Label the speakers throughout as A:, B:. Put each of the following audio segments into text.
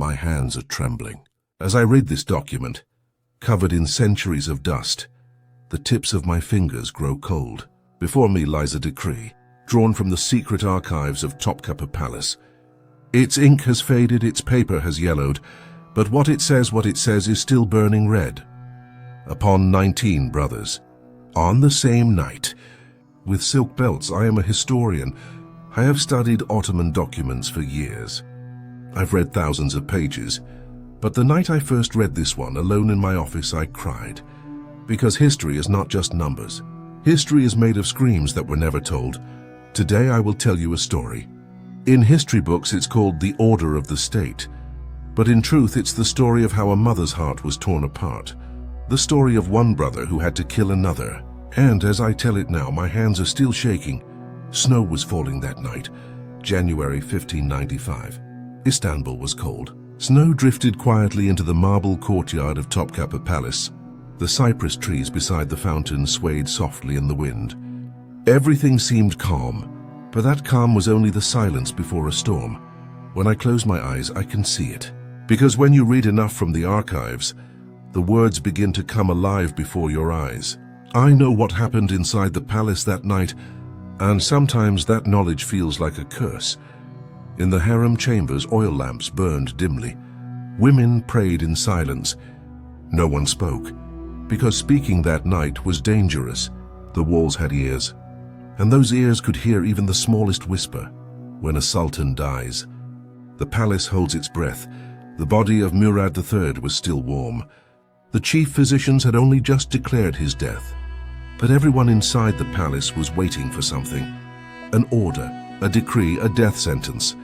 A: My hands are trembling. As I read this document, covered in centuries of dust, the tips of my fingers grow cold. Before me lies a decree, drawn from the secret archives of Topkapi Palace. Its ink has faded, its paper has yellowed, but what it says is still burning red. Upon 19 brothers, on the same night, with silk belts. I am a historian. I have studied Ottoman documents for years. I've read thousands of pages, but the night I first read this one, alone in my office, I cried. Because history is not just numbers. History is made of screams that were never told. Today I will tell you a story. In history books it's called the Order of the State, but in truth it's the story of how a mother's heart was torn apart. The story of one brother who had to kill another. And as I tell it now, my hands are still shaking. Snow was falling that night, January 1595. Istanbul was cold. Snow drifted quietly into the marble courtyard of Topkapi Palace. The cypress trees beside the fountain swayed softly in the wind. Everything seemed calm, but that calm was only the silence before a storm. When I close my eyes, I can see it. Because when you read enough from the archives, the words begin to come alive before your eyes. I know what happened inside the palace that night, and sometimes that knowledge feels like a curse. In the harem chambers, oil lamps burned dimly. Women prayed in silence. No one spoke, because speaking that night was dangerous. The walls had ears, and those ears could hear even the smallest whisper. When a sultan dies, the palace holds its breath. The body of Murad III was still warm. The chief physicians had only just declared his death. But everyone inside the palace was waiting for something. An order, a decree, a death sentence.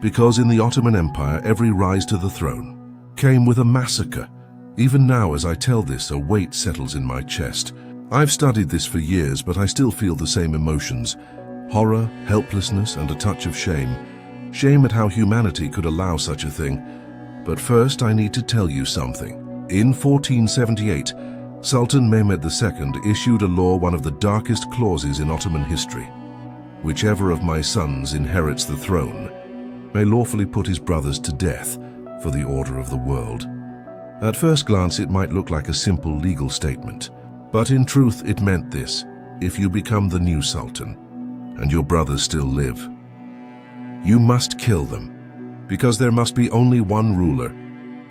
A: Because in the Ottoman Empire, every rise to the throne came with a massacre. Even now, as I tell this, a weight settles in my chest. I've studied this for years, but I still feel the same emotions. Horror, helplessness, and a touch of shame. Shame at how humanity could allow such a thing. But first, I need to tell you something. In 1478, Sultan Mehmed II issued a law, one of the darkest clauses in Ottoman history. Whichever of my sons inherits the throne may lawfully put his brothers to death for the order of the world. At first glance, it might look like a simple legal statement, but in truth it meant this: if you become the new sultan and your brothers still live, you must kill them, because there must be only one ruler.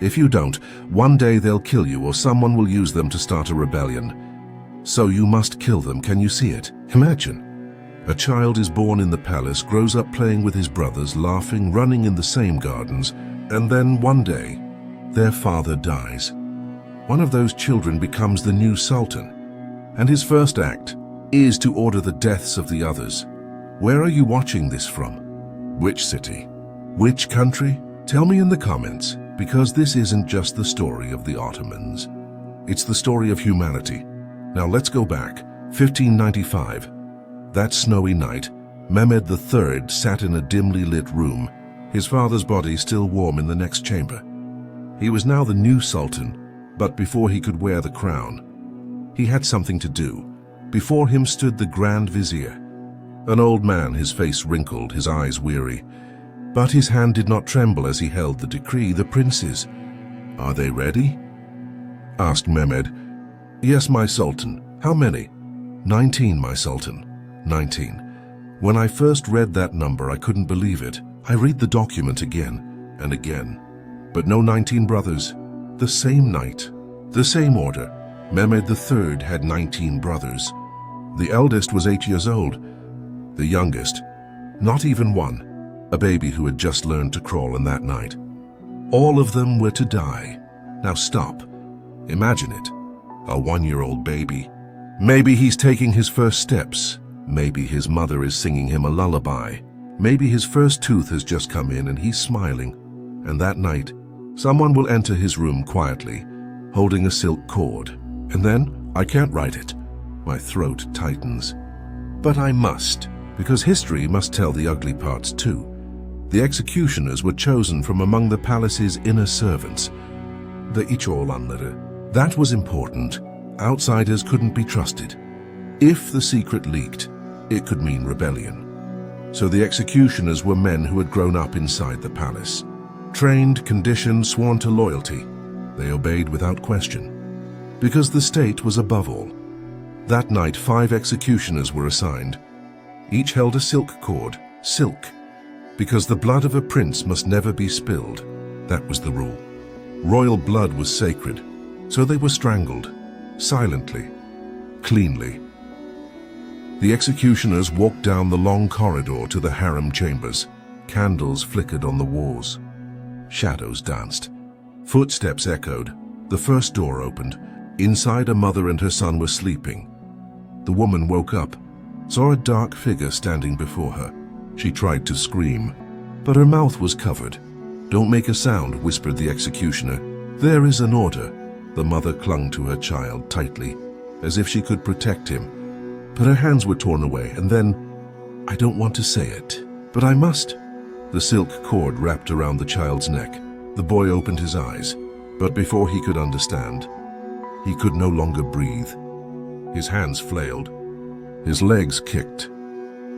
A: If you don't, one day they'll kill you, or someone will use them to start a rebellion. So you must kill them. Can you see it? Imagine. A child is born in the palace, grows up playing with his brothers, laughing, running in the same gardens, and then one day, their father dies. One of those children becomes the new sultan, and his first act is to order the deaths of the others. Where are you watching this from? Which city? Which country? Tell me in the comments, because this isn't just the story of the Ottomans. It's the story of humanity. Now let's go back. 1595. That snowy night, Mehmed III sat in a dimly lit room, his father's body still warm in the next chamber. He was now the new sultan, but before he could wear the crown, he had something to do. Before him stood the Grand Vizier, an old man, his face wrinkled, his eyes weary. But his hand did not tremble as he held the decree. The princes, "Are they ready?" asked Mehmed. "Yes, my sultan." "How many?" 19, my sultan. 19. When I first read that number, I couldn't believe it. I read the document again and again. But no 19 brothers. The same night, the same order. Mehmed III had 19 brothers. The eldest was 8 years old. The youngest, not even one. A baby who had just learned to crawl on that night. All of them were to die. Now stop. Imagine it. A 1-year-old baby. Maybe he's taking his first steps. Maybe his mother is singing him a lullaby. Maybe his first tooth has just come in and he's smiling. And that night, someone will enter his room quietly, holding a silk cord. And then, I can't write it. My throat tightens. But I must, because history must tell the ugly parts too. The executioners were chosen from among the palace's inner servants. The iç oğlanları. That was important. Outsiders couldn't be trusted. If the secret leaked, it could mean rebellion. So the executioners were men who had grown up inside the palace. Trained, conditioned, sworn to loyalty, they obeyed without question, because the state was above all. That night, 5 executioners were assigned. Each held a silk cord, silk, because the blood of a prince must never be spilled. That was the rule. Royal blood was sacred, so they were strangled, silently, cleanly. The executioners walked down the long corridor to the harem chambers. Candles flickered on the walls. Shadows danced. Footsteps echoed. The first door opened. Inside, a mother and her son were sleeping. The woman woke up, saw a dark figure standing before her. She tried to scream, but her mouth was covered. "Don't make a sound," whispered the executioner. "There is an order." The mother clung to her child tightly, as if she could protect him. But her hands were torn away, and then, "I don't want to say it, but I must." The silk cord wrapped around the child's neck. The boy opened his eyes, but before he could understand, he could no longer breathe. His hands flailed. His legs kicked,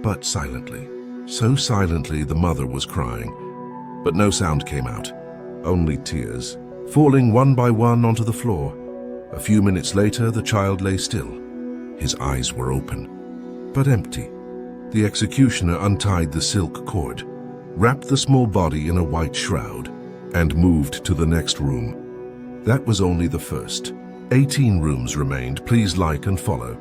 A: but silently. So silently the mother was crying, but no sound came out, only tears, falling one by one onto the floor. A few minutes later, the child lay still. His eyes were open, but empty. The executioner untied the silk cord, wrapped the small body in a white shroud, and moved to the next room. That was only the first. 18 rooms remained. Please like and follow,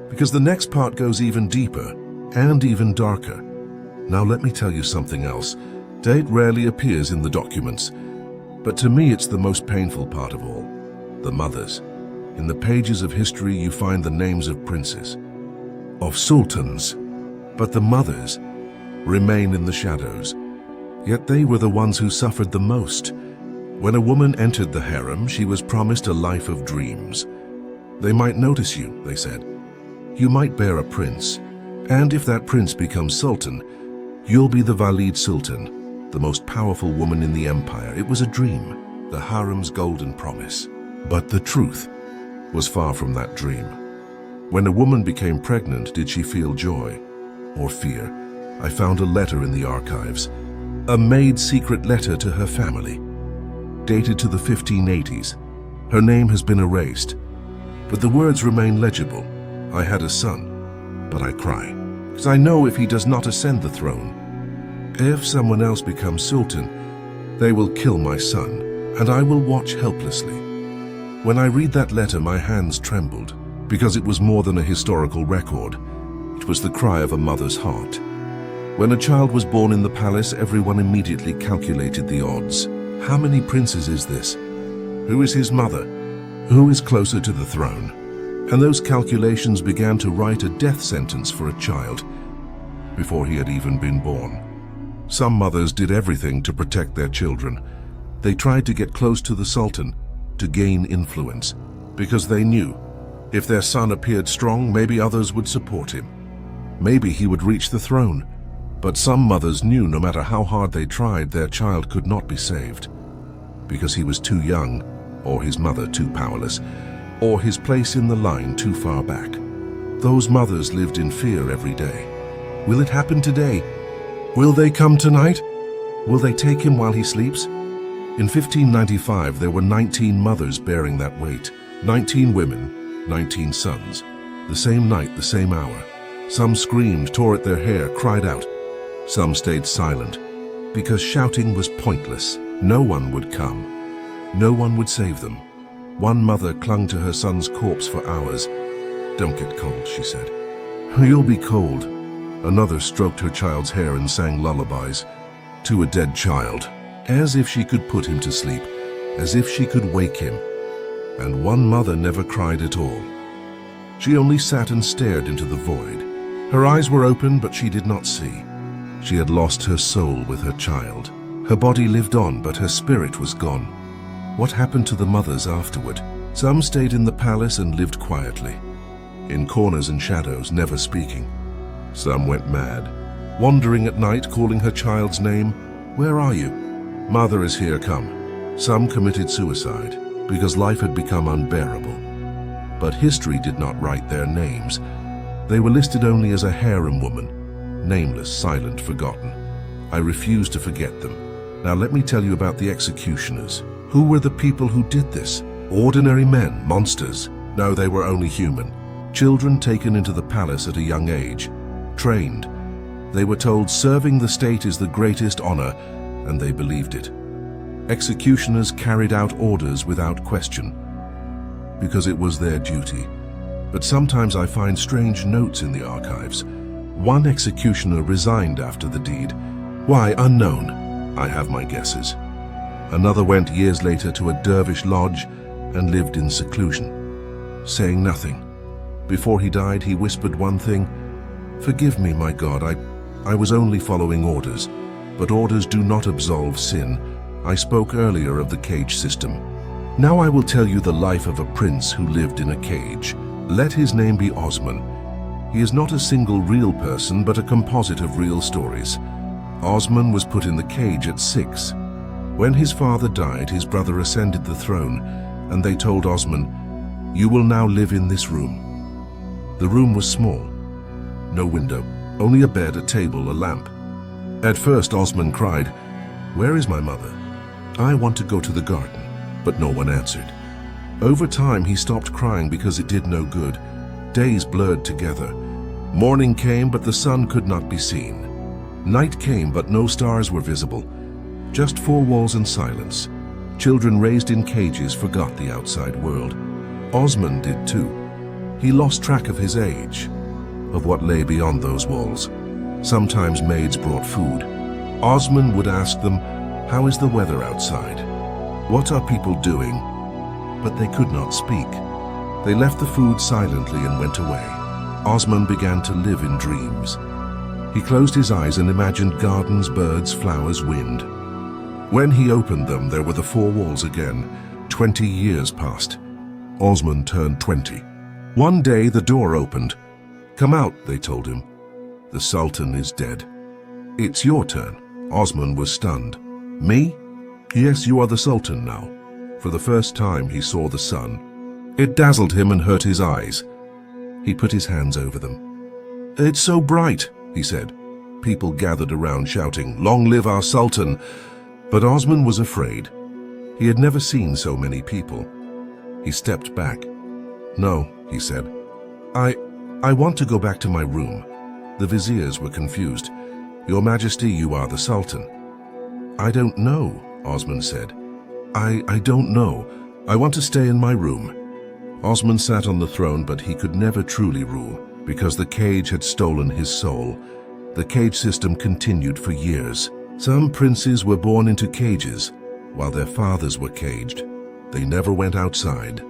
A: because the next part goes even deeper and even darker. Now let me tell you something else. Date rarely appears in the documents, but to me it's the most painful part of all. The mothers. In the pages of history you find the names of princes, of sultans, but the mothers remain in the shadows. Yet they were the ones who suffered the most. When a woman entered the harem, she was promised a life of dreams. They might notice you, they said. You might bear a prince, and if that prince becomes sultan, you'll be the Valid Sultan, the most powerful woman in the empire. It was a dream, the harem's golden promise. But the truth was far from that dream. When a woman became pregnant, did she feel joy or fear? I found a letter in the archives, a maid's secret letter to her family, dated to the 1580s. Her name has been erased, but the words remain legible. I had a son, but I cry, because I know if he does not ascend the throne, if someone else becomes sultan, they will kill my son, and I will watch helplessly. When I read that letter, my hands trembled, because it was more than a historical record. It was the cry of a mother's heart. When a child was born in the palace, everyone immediately calculated the odds. How many princes is this? Who is his mother? Who is closer to the throne? And those calculations began to write a death sentence for a child before he had even been born. Some mothers did everything to protect their children. They tried to get close to the sultan, to gain influence, because they knew if their son appeared strong, maybe others would support him. Maybe he would reach the throne. But some mothers knew no matter how hard they tried, their child could not be saved, because he was too young, or his mother too powerless, or his place in the line too far back. Those mothers lived in fear every day. Will it happen today? Will they come tonight? Will they take him while he sleeps? In 1595, there were 19 mothers bearing that weight. 19 women, 19 sons. The same night, the same hour. Some screamed, tore at their hair, cried out. Some stayed silent, because shouting was pointless. No one would come. No one would save them. One mother clung to her son's corpse for hours. "Don't get cold," she said. "You'll be cold." Another stroked her child's hair and sang lullabies to a dead child, as if she could put him to sleep, as if she could wake him. And one mother never cried at all. She only sat and stared into the void. Her eyes were open, but she did not see. She had lost her soul with her child. Her body lived on, but her spirit was gone. What happened to the mothers afterward? Some stayed in the palace and lived quietly, in corners and shadows, never speaking. Some went mad, wandering at night, calling her child's name. "Where are you? Mother is here, come." Some committed suicide, because life had become unbearable. But history did not write their names. They were listed only as a harem woman, nameless, silent, forgotten. I refused to forget them. Now let me tell you about the executioners. Who were the people who did this? Ordinary men, monsters? No, they were only human. Children taken into the palace at a young age, trained. They were told serving the state is the greatest honor, and they believed it. Executioners carried out orders without question, because it was their duty. But sometimes I find strange notes in the archives. One executioner resigned after the deed. Why, unknown. I have my guesses. Another went years later to a dervish lodge and lived in seclusion, saying nothing. Before he died, he whispered one thing: "Forgive me, my God, I was only following orders, but orders do not absolve sin. I spoke earlier of the cage system. Now I will tell you the life of a prince who lived in a cage. Let his name be Osman. He is not a single real person, but a composite of real stories. Osman was put in the cage at 6. When his father died, his brother ascended the throne, and they told Osman, 'You will now live in this room.' The room was small. No window, only a bed, a table, a lamp. At first Osman cried, 'Where is my mother? I want to go to the garden.' But no one answered. Over time he stopped crying because it did no good. Days blurred together. Morning came, but the sun could not be seen. Night came, but no stars were visible. Just 4 walls and silence. Children raised in cages forgot the outside world. Osman did too. He lost track of his age, of what lay beyond those walls. Sometimes maids brought food. Osman would ask them, 'How is the weather outside? What are people doing?' But they could not speak. They left the food silently and went away. Osman began to live in dreams. He closed his eyes and imagined gardens, birds, flowers, wind. When he opened them, there were the 4 walls again. 20 years passed. Osman turned 20. One day the door opened. "Come out," they told him. "The Sultan is dead." "It's your turn." Osman was stunned. "Me?" "Yes, you are the Sultan now." For the first time he saw the sun. It dazzled him and hurt his eyes. He put his hands over them. "It's so bright," he said. People gathered around shouting, "Long live our Sultan!" But Osman was afraid. He had never seen so many people. He stepped back. "No," he said. I want to go back to my room." The viziers were confused. "Your Majesty, you are the Sultan." "I don't know," Osman said. I don't know. I want to stay in my room." Osman sat on the throne, but he could never truly rule, because the cage had stolen his soul. The cage system continued for years. Some princes were born into cages, while their fathers were caged. They never went outside.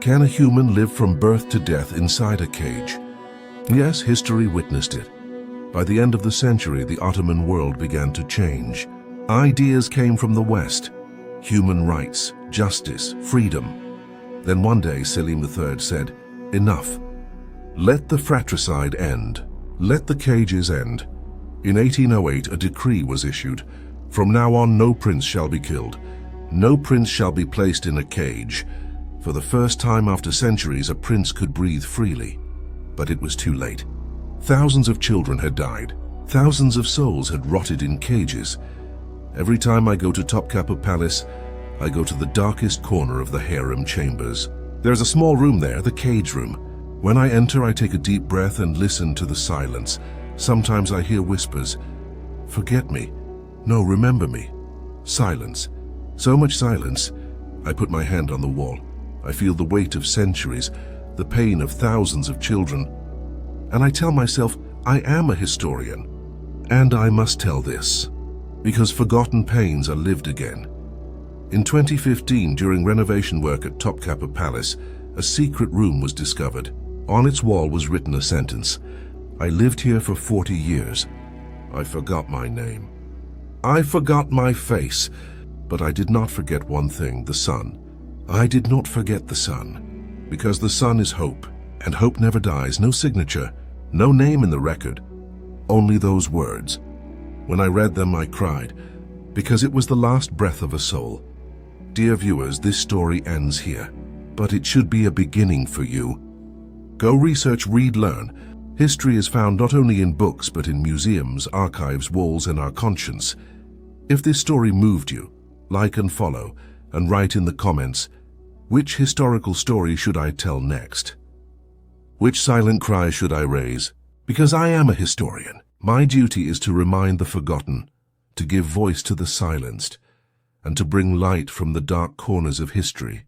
A: Can a human live from birth to death inside a cage? Yes, history witnessed it. By the end of the century, the Ottoman world began to change. Ideas came from the West: human rights, justice, freedom. Then one day Selim III said, "Enough. Let the fratricide end. Let the cages end." In 1808, a decree was issued. From now on, no prince shall be killed. No prince shall be placed in a cage. For the first time after centuries, a prince could breathe freely. But it was too late. Thousands of children had died. Thousands of souls had rotted in cages. Every time I go to Topkapi Palace, I go to the darkest corner of the harem chambers. There's a small room there, the cage room. When I enter, I take a deep breath and listen to the silence. Sometimes I hear whispers. "Forget me. No, remember me." Silence. So much silence. I put my hand on the wall. I feel the weight of centuries, the pain of thousands of children. And I tell myself, I am a historian. And I must tell this, because forgotten pains are lived again. In 2015, during renovation work at Topkapi Palace, a secret room was discovered. On its wall was written a sentence: "I lived here for 40 years. I forgot my name. I forgot my face. But I did not forget one thing, the sun. I did not forget the sun. Because the sun is hope, and hope never dies. No signature, no name in the record. Only those words. When I read them, I cried, because it was the last breath of a soul. Dear viewers, this story ends here. But it should be a beginning for you. Go research, read, learn. History is found not only in books, but in museums, archives, walls, and our conscience. If this story moved you, like and follow, and write in the comments, which historical story should I tell next? Which silent cry should I raise? Because I am a historian, my duty is to remind the forgotten, to give voice to the silenced, and to bring light from the dark corners of history.